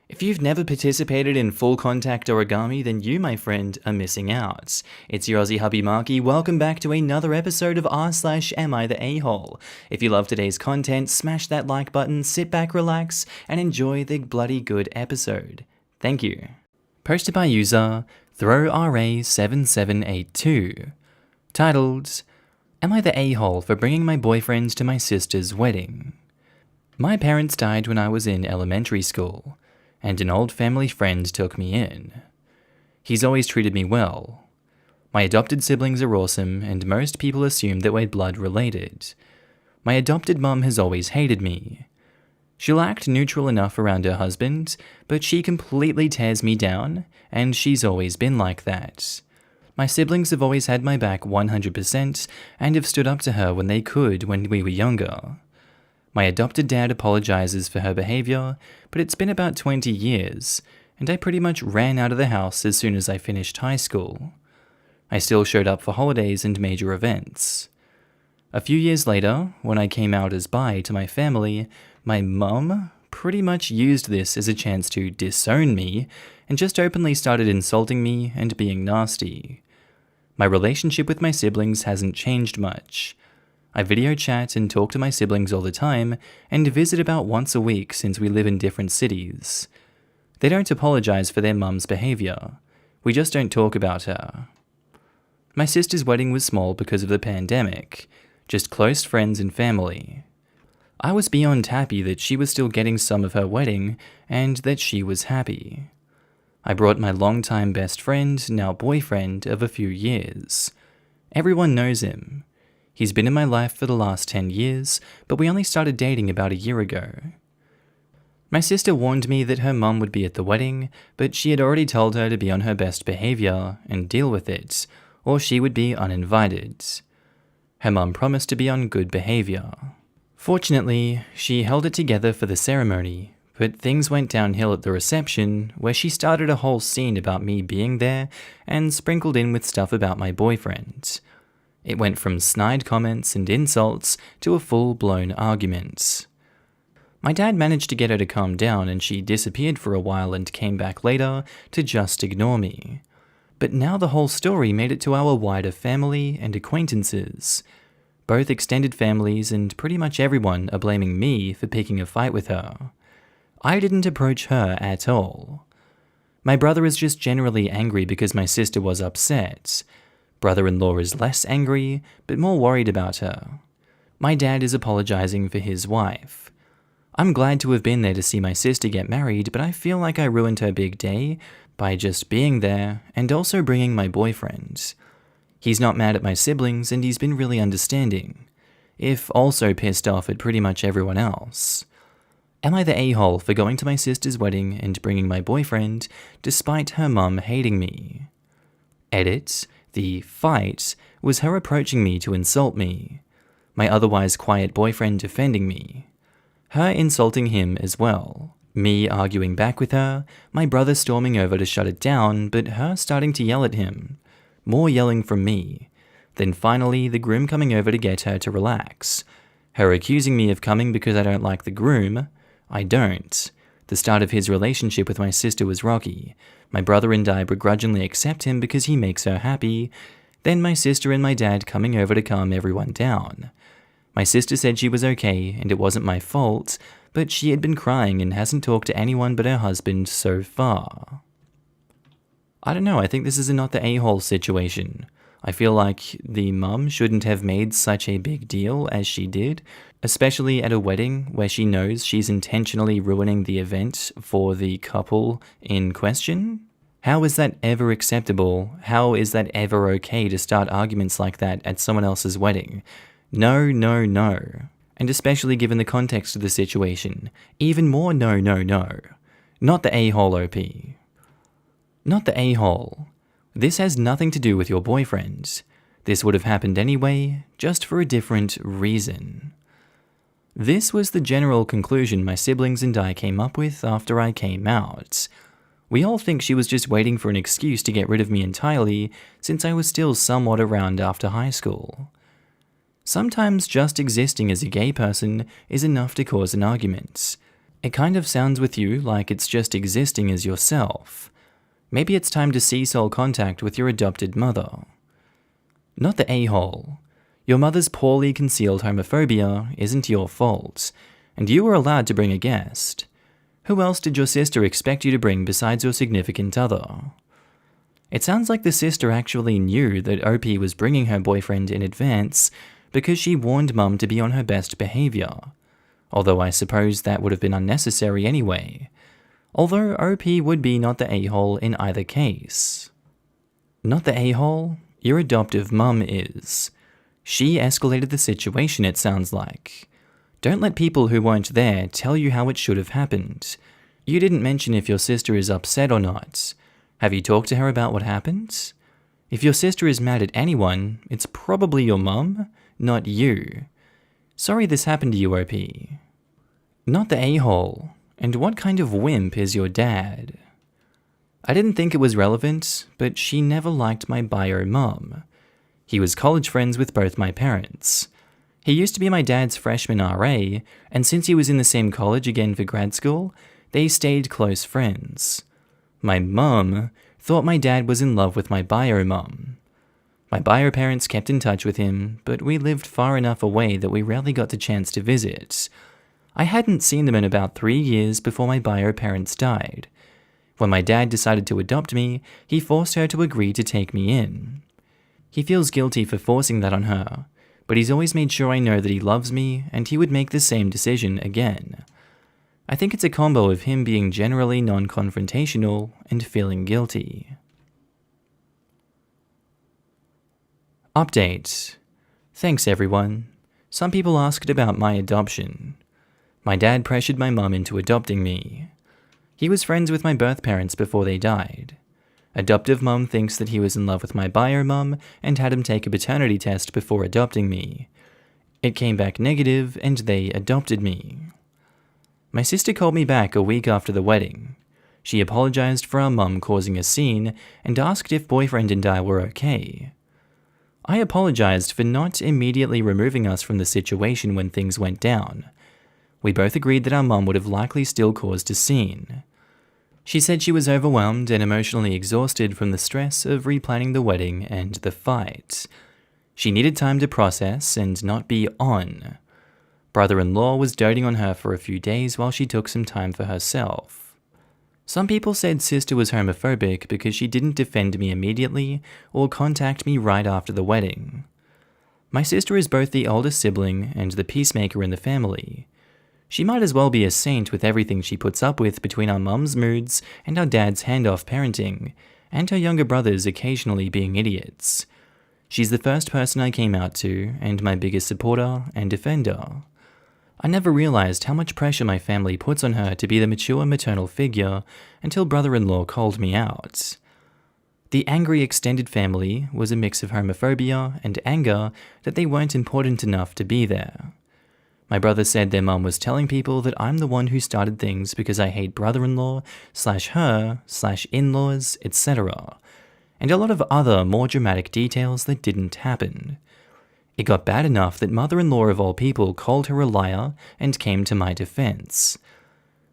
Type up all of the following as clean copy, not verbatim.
If you've never participated in full contact origami, then you, my friend, are missing out. It's your Aussie hubby Markee. Welcome back to another episode of r/Am I the A-hole? If you love today's content, smash that like button, sit back, relax, and enjoy the bloody good episode. Thank you. Posted by user ThrowRA7782. Titled, Am I the A-hole for bringing my boyfriend to my sister's wedding? My parents died when I was in elementary school, and an old family friend took me in. He's always treated me well. My adopted siblings are awesome, and most people assume that we're blood related. My adopted mum has always hated me. She'll act neutral enough around her husband, but she completely tears me down, and she's always been like that. My siblings have always had my back 100% and have stood up to her when they could when we were younger. My adopted dad apologizes for her behavior, but it's been about 20 years, and I pretty much ran out of the house as soon as I finished high school. I still showed up for holidays and major events. A few years later, when I came out as bi to my family, my mum pretty much used this as a chance to disown me and just openly started insulting me and being nasty. My relationship with my siblings hasn't changed much. I video chat and talk to my siblings all the time and visit about once a week since we live in different cities. They don't apologize for their mum's behavior. We just don't talk about her. My sister's wedding was small because of the pandemic, just close friends and family. I was beyond happy that she was still getting some of her wedding and that she was happy. I brought my longtime best friend, now boyfriend, of a few years. Everyone knows him. He's been in my life for the last 10 years, but we only started dating about a year ago. My sister warned me that her mum would be at the wedding, but she had already told her to be on her best behavior and deal with it, or she would be uninvited. Her mum promised to be on good behavior. Fortunately, she held it together for the ceremony, but things went downhill at the reception, where she started a whole scene about me being there and sprinkled in with stuff about my boyfriend. It went from snide comments and insults to a full-blown argument. My dad managed to get her to calm down and she disappeared for a while and came back later to just ignore me. But now the whole story made it to our wider family and acquaintances. Both extended families and pretty much everyone are blaming me for picking a fight with her. I didn't approach her at all. My brother is just generally angry because my sister was upset. Brother-in-law is less angry, but more worried about her. My dad is apologizing for his wife. I'm glad to have been there to see my sister get married, but I feel like I ruined her big day by just being there and also bringing my boyfriend. He's not mad at my siblings and he's been really understanding, if also pissed off at pretty much everyone else. Am I the a-hole for going to my sister's wedding and bringing my boyfriend despite her mum hating me? Edit. The fight was her approaching me to insult me, my otherwise quiet boyfriend defending me, her insulting him as well, me arguing back with her, my brother storming over to shut it down, but her starting to yell at him, more yelling from me, then finally the groom coming over to get her to relax, her accusing me of coming because I don't like the groom. I don't. The start of his relationship with my sister was rocky. My brother and I begrudgingly accept him because he makes her happy. Then my sister and my dad coming over to calm everyone down. My sister said she was okay and it wasn't my fault, but she had been crying and hasn't talked to anyone but her husband so far. I don't know, I think this is a not the a-hole situation. I feel like the mum shouldn't have made such a big deal as she did, especially at a wedding where she knows she's intentionally ruining the event for the couple in question. How is that ever acceptable? How is that ever okay to start arguments like that at someone else's wedding? No, no, no. And especially given the context of the situation, even more no, no, no. Not the a-hole OP. Not the a-hole. This has nothing to do with your boyfriend. This would have happened anyway, just for a different reason. This was the general conclusion my siblings and I came up with after I came out. We all think she was just waiting for an excuse to get rid of me entirely since I was still somewhat around after high school. Sometimes just existing as a gay person is enough to cause an argument. It kind of sounds with you like it's just existing as yourself. Maybe it's time to cease all contact with your adopted mother. Not the a-hole. Your mother's poorly concealed homophobia isn't your fault, and you were allowed to bring a guest. Who else did your sister expect you to bring besides your significant other? It sounds like the sister actually knew that OP was bringing her boyfriend in advance because she warned Mum to be on her best behavior, although I suppose that would have been unnecessary anyway, although OP would be not the a-hole in either case. Not the a-hole, your adoptive mum is. She escalated the situation, it sounds like. Don't let people who weren't there tell you how it should have happened. You didn't mention if your sister is upset or not. Have you talked to her about what happened? If your sister is mad at anyone, it's probably your mum, not you. Sorry this happened to you, OP. Not the a-hole. And what kind of wimp is your dad? I didn't think it was relevant, but she never liked my bio mum. He was college friends with both my parents. He used to be my dad's freshman RA, and since he was in the same college again for grad school, they stayed close friends. My mum thought my dad was in love with my bio mum. My bio parents kept in touch with him, but we lived far enough away that we rarely got the chance to visit. I hadn't seen them in about 3 years before my bio parents died. When my dad decided to adopt me, he forced her to agree to take me in. He feels guilty for forcing that on her, but he's always made sure I know that he loves me and he would make the same decision again. I think it's a combo of him being generally non-confrontational and feeling guilty. Update. Thanks everyone. Some people asked about my adoption. My dad pressured my mum into adopting me. He was friends with my birth parents before they died. Adoptive mum thinks that he was in love with my bio mum and had him take a paternity test before adopting me. It came back negative and they adopted me. My sister called me back a week after the wedding. She apologized for our mum causing a scene and asked if boyfriend and I were okay. I apologized for not immediately removing us from the situation when things went down. We both agreed that our mum would have likely still caused a scene. She said she was overwhelmed and emotionally exhausted from the stress of replanning the wedding and the fight. She needed time to process and not be on. Brother-in-law was doting on her for a few days while she took some time for herself. Some people said sister was homophobic because she didn't defend me immediately or contact me right after the wedding. My sister is both the older sibling and the peacemaker in the family. She might as well be a saint with everything she puts up with between our mum's moods and our dad's handoff parenting, and her younger brothers occasionally being idiots. She's the first person I came out to, and my biggest supporter and defender. I never realized how much pressure my family puts on her to be the mature maternal figure until brother-in-law called me out. The angry extended family was a mix of homophobia and anger that they weren't important enough to be there. My brother said their mum was telling people that I'm the one who started things because I hate brother-in-law /her/in-laws, etc., and a lot of other more dramatic details that didn't happen. It got bad enough that mother-in-law of all people called her a liar and came to my defense.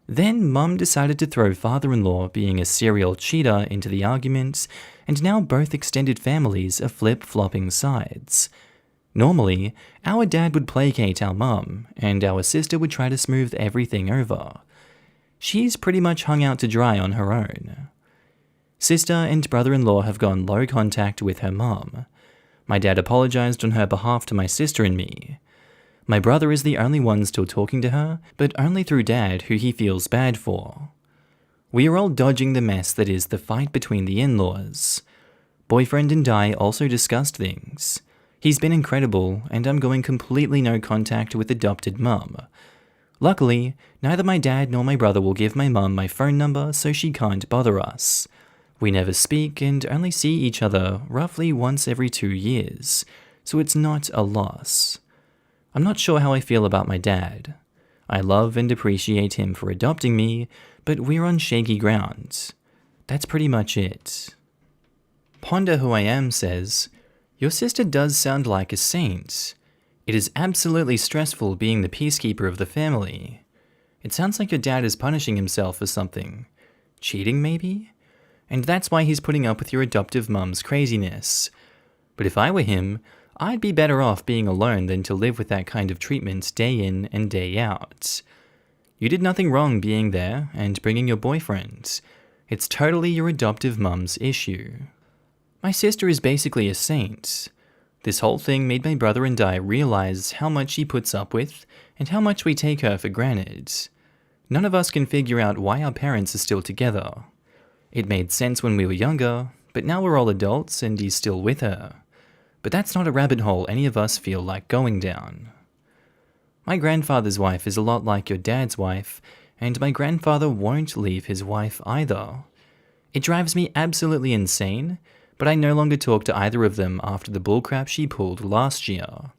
Then mum decided to throw father-in-law being a serial cheater into the argument, and now both extended families are flip-flopping sides. Normally, our dad would placate our mum, and our sister would try to smooth everything over. She's pretty much hung out to dry on her own. Sister and brother-in-law have gone low contact with her mum. My dad apologized on her behalf to my sister and me. My brother is the only one still talking to her, but only through dad, who he feels bad for. We are all dodging the mess that is the fight between the in-laws. Boyfriend and I also discussed things. He's been incredible, and I'm going completely no contact with adopted mum. Luckily, neither my dad nor my brother will give my mum my phone number so she can't bother us. We never speak and only see each other roughly once every 2 years, so it's not a loss. I'm not sure how I feel about my dad. I love and appreciate him for adopting me, but we're on shaky ground. That's pretty much it. Ponder Who I Am says, "Your sister does sound like a saint. It is absolutely stressful being the peacekeeper of the family. It sounds like your dad is punishing himself for something. Cheating, maybe? And that's why he's putting up with your adoptive mum's craziness. But if I were him, I'd be better off being alone than to live with that kind of treatment day in and day out. You did nothing wrong being there and bringing your boyfriend. It's totally your adoptive mum's issue. My sister is basically a saint. This whole thing made my brother and I realize how much she puts up with and how much we take her for granted. None of us can figure out why our parents are still together. It made sense when we were younger, but now we're all adults and he's still with her. But that's not a rabbit hole any of us feel like going down. My grandfather's wife is a lot like your dad's wife, and my grandfather won't leave his wife either. It drives me absolutely insane, but I no longer talk to either of them after the bullcrap she pulled last year.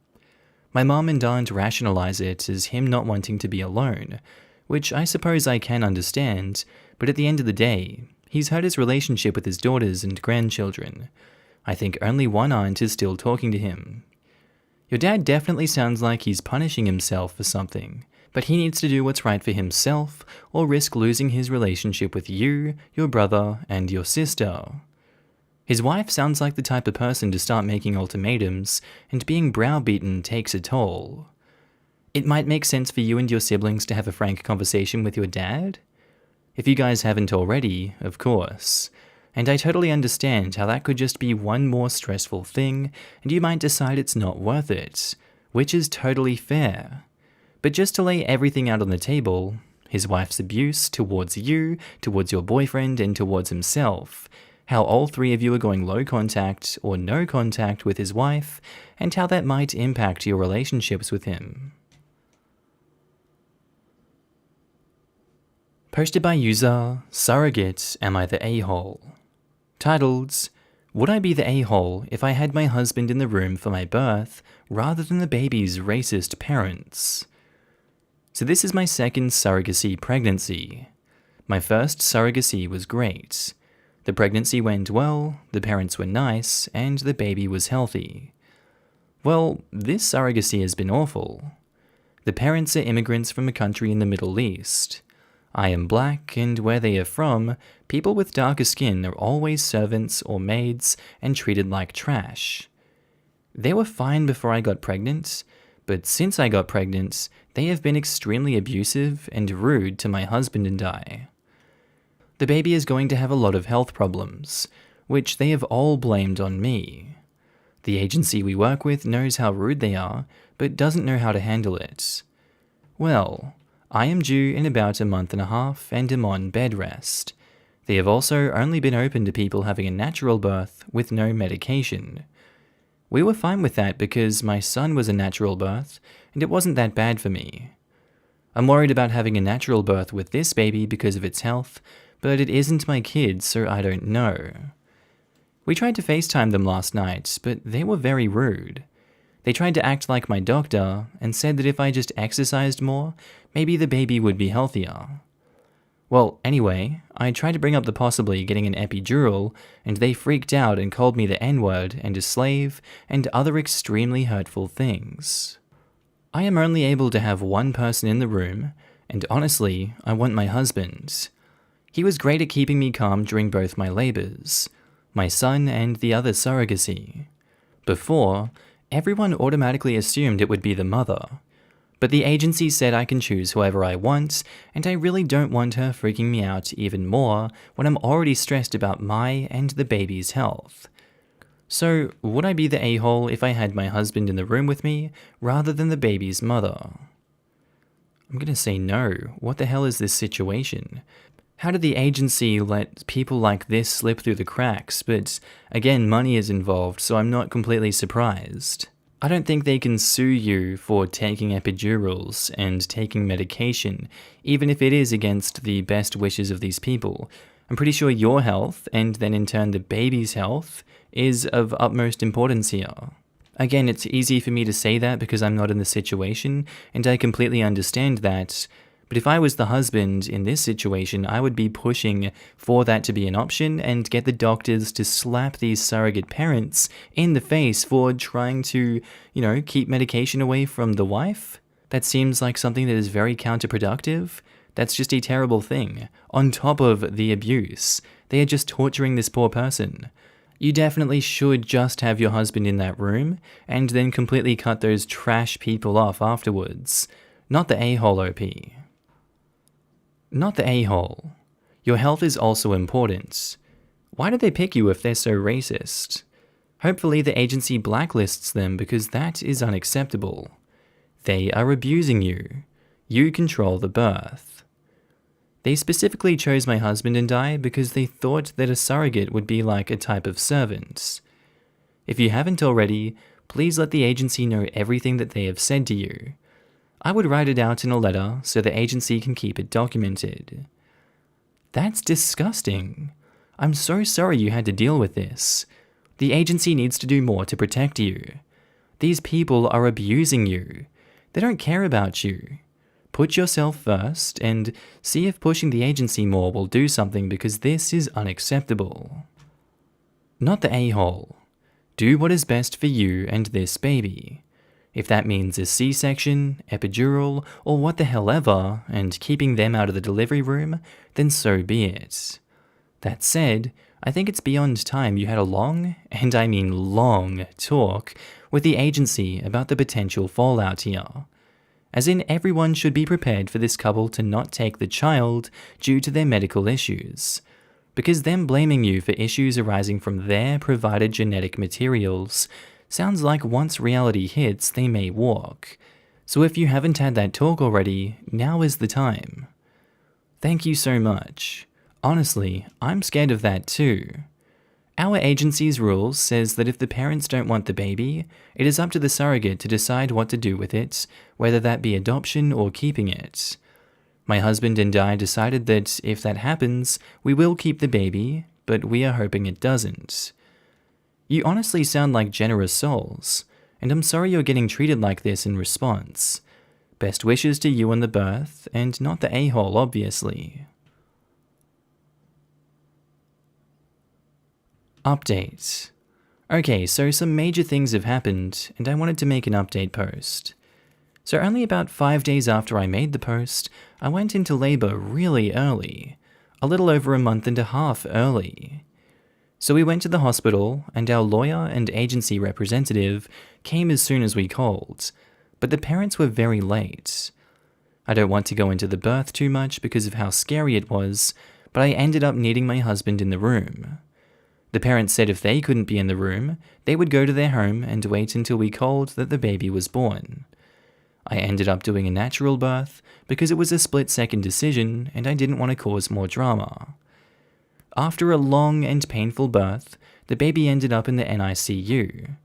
My mom and aunt rationalize it as him not wanting to be alone, which I suppose I can understand, but at the end of the day, he's hurt his relationship with his daughters and grandchildren. I think only one aunt is still talking to him. Your dad definitely sounds like he's punishing himself for something, but he needs to do what's right for himself or risk losing his relationship with you, your brother, and your sister. His wife sounds like the type of person to start making ultimatums, and being browbeaten takes a toll. It might make sense for you and your siblings to have a frank conversation with your dad. If you guys haven't already, of course. And I totally understand how that could just be one more stressful thing, and you might decide it's not worth it, which is totally fair. But just to lay everything out on the table, his wife's abuse towards you, towards your boyfriend, and towards himself, how all three of you are going low contact or no contact with his wife, and how that might impact your relationships with him. Posted by user Surrogate Am I the A-hole? Titled, Would I be the a-hole if I had my husband in the room for my birth rather than the baby's racist parents? So this is my second surrogacy pregnancy. My first surrogacy was great. The pregnancy went well, the parents were nice, and the baby was healthy. Well, this surrogacy has been awful. The parents are immigrants from a country in the Middle East. I am black, and where they are from, people with darker skin are always servants or maids and treated like trash. They were fine before I got pregnant, but since I got pregnant, they have been extremely abusive and rude to my husband and I. The baby is going to have a lot of health problems, which they have all blamed on me. The agency we work with knows how rude they are, but doesn't know how to handle it. Well, I am due in about a month and a half and am on bed rest. They have also only been open to people having a natural birth with no medication. We were fine with that because my son was a natural birth and it wasn't that bad for me. I'm worried about having a natural birth with this baby because of its health, but it isn't my kid, so I don't know. We tried to FaceTime them last night, but they were very rude. They tried to act like my doctor and said that if I just exercised more, maybe the baby would be healthier. Well, anyway, I tried to bring up the possibly getting an epidural, and they freaked out and called me the N-word and a slave and other extremely hurtful things. I am only able to have one person in the room, and honestly, I want my husband. He was great at keeping me calm during both my labors, my son and the other surrogacy. Before, everyone automatically assumed it would be the mother. But the agency said I can choose whoever I want, and I really don't want her freaking me out even more when I'm already stressed about my and the baby's health. So, would I be the a-hole if I had my husband in the room with me, rather than the baby's mother? I'm gonna say no. What the hell is this situation? How did the agency let people like this slip through the cracks? But again, money is involved, so I'm not completely surprised. I don't think they can sue you for taking epidurals and taking medication, even if it is against the best wishes of these people. I'm pretty sure your health, and then in turn the baby's health, is of utmost importance here. Again, it's easy for me to say that because I'm not in the situation, and I completely understand that. But if I was the husband in this situation, I would be pushing for that to be an option and get the doctors to slap these surrogate parents in the face for trying to, keep medication away from the wife. That seems like something that is very counterproductive. That's just a terrible thing. On top of the abuse, they are just torturing this poor person. You definitely should just have your husband in that room and then completely cut those trash people off afterwards. Not the a-hole OP. Not the a-hole. Your health is also important. Why did they pick you if they're so racist? Hopefully the agency blacklists them because that is unacceptable. They are abusing you. You control the birth. They specifically chose my husband and I because they thought that a surrogate would be like a type of servant. If you haven't already, please let the agency know everything that they have said to you. I would write it out in a letter so the agency can keep it documented. That's disgusting. I'm so sorry you had to deal with this. The agency needs to do more to protect you. These people are abusing you. They don't care about you. Put yourself first and see if pushing the agency more will do something because this is unacceptable. Not the a-hole. Do what is best for you and this baby. If that means a C-section, epidural, or what the hell ever, and keeping them out of the delivery room, then so be it. That said, I think it's beyond time you had a long, and I mean long, talk with the agency about the potential fallout here. As in, everyone should be prepared for this couple to not take the child due to their medical issues, because them blaming you for issues arising from their provided genetic materials sounds like once reality hits, they may walk. So if you haven't had that talk already, now is the time. Thank you so much. Honestly, I'm scared of that too. Our agency's rules says that if the parents don't want the baby, it is up to the surrogate to decide what to do with it, whether that be adoption or keeping it. My husband and I decided that if that happens, we will keep the baby, but we are hoping it doesn't. You honestly sound like generous souls, and I'm sorry you're getting treated like this in response. Best wishes to you on the birth, and not the a-hole, obviously. Update. Okay, so some major things have happened, and I wanted to make an update post. So only about 5 days after I made the post, I went into labor really early, a little over a month and a half early. So we went to the hospital, and our lawyer and agency representative came as soon as we called, but the parents were very late. I don't want to go into the birth too much because of how scary it was, but I ended up needing my husband in the room. The parents said if they couldn't be in the room, they would go to their home and wait until we called that the baby was born. I ended up doing a natural birth because it was a split-second decision and I didn't want to cause more drama. After a long and painful birth, the baby ended up in the NICU.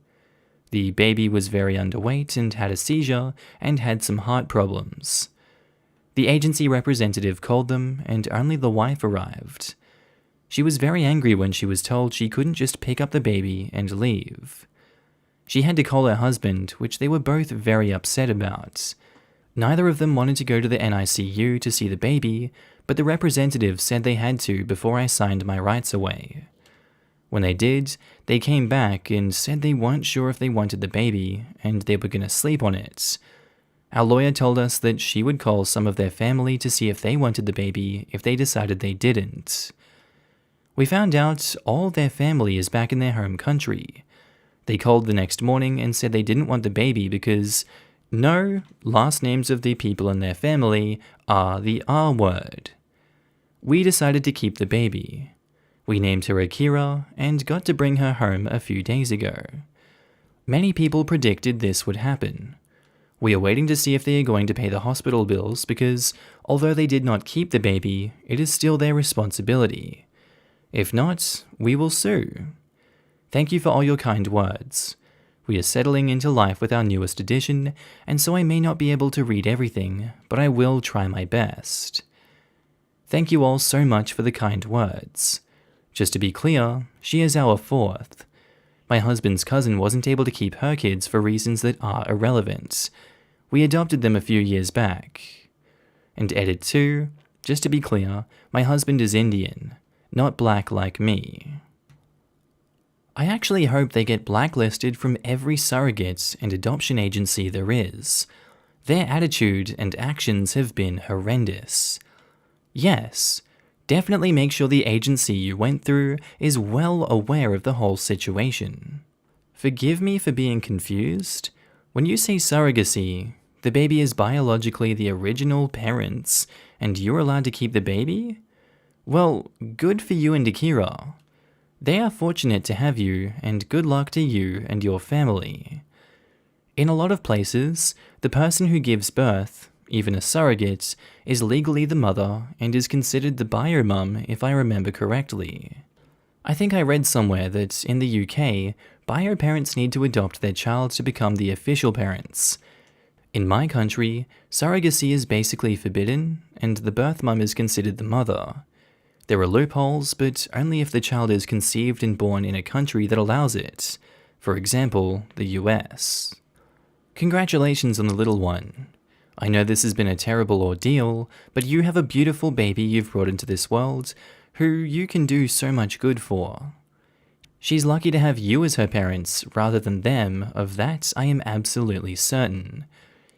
The baby was very underweight and had a seizure and had some heart problems. The agency representative called them and only the wife arrived. She was very angry when she was told she couldn't just pick up the baby and leave. She had to call her husband, which they were both very upset about. Neither of them wanted to go to the NICU to see the baby, but the representative said they had to before I signed my rights away. When they did, they came back and said they weren't sure if they wanted the baby, and they were going to sleep on it. Our lawyer told us that she would call some of their family to see if they wanted the baby if they decided they didn't. We found out all their family is back in their home country. They called the next morning and said they didn't want the baby because no last names of the people in their family are the R word. We decided to keep the baby. We named her Akira and got to bring her home a few days ago. Many people predicted this would happen. We are waiting to see if they are going to pay the hospital bills because, although they did not keep the baby, it is still their responsibility. If not, we will sue. Thank you for all your kind words. We are settling into life with our newest addition, and so I may not be able to read everything, but I will try my best. Thank you all so much for the kind words. Just to be clear, she is our fourth. My husband's cousin wasn't able to keep her kids for reasons that are irrelevant. We adopted them a few years back. And edit 2, just to be clear, my husband is Indian, not black like me. I actually hope they get blacklisted from every surrogate and adoption agency there is. Their attitude and actions have been horrendous. Yes, definitely make sure the agency you went through is well aware of the whole situation. Forgive me for being confused. When you say surrogacy, the baby is biologically the original parent's, and you're allowed to keep the baby? Well, good for you and Akira. They are fortunate to have you, and good luck to you and your family. In a lot of places, the person who gives birth, even a surrogate, is legally the mother and is considered the bio-mum if I remember correctly. I think I read somewhere that in the UK, bio parents need to adopt their child to become the official parents. In my country, surrogacy is basically forbidden, and the birth mum is considered the mother. There are loopholes, but only if the child is conceived and born in a country that allows it. For example, the US. Congratulations on the little one. I know this has been a terrible ordeal, but you have a beautiful baby you've brought into this world, who you can do so much good for. She's lucky to have you as her parents rather than them, of that I am absolutely certain.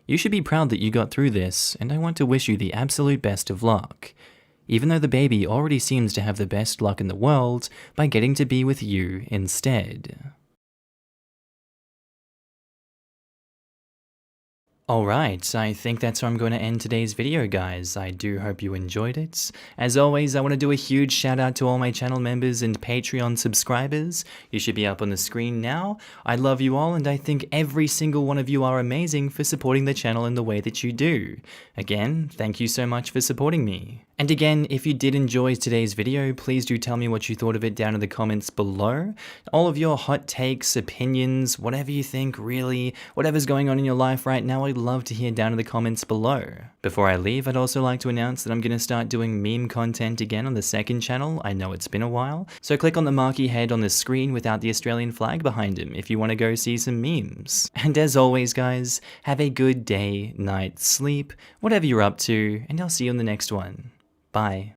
You should be proud that you got through this, and I want to wish you the absolute best of luck, even though the baby already seems to have the best luck in the world by getting to be with you instead. Alright, I think that's where I'm going to end today's video, guys. I do hope you enjoyed it. As always, I want to do a huge shout out to all my channel members and Patreon subscribers. You should be up on the screen now. I love you all, and I think every single one of you are amazing for supporting the channel in the way that you do. Again, thank you so much for supporting me. And again, if you did enjoy today's video, please do tell me what you thought of it down in the comments below. All of your hot takes, opinions, whatever you think, really, whatever's going on in your life right now, I'd love to hear down in the comments below. Before I leave, I'd also like to announce that I'm going to start doing meme content again on the second channel. I know it's been a while, so click on the Markee head on the screen without the Australian flag behind him if you want to go see some memes. And as always, guys, have a good day, night, sleep, whatever you're up to, and I'll see you in the next one. Bye.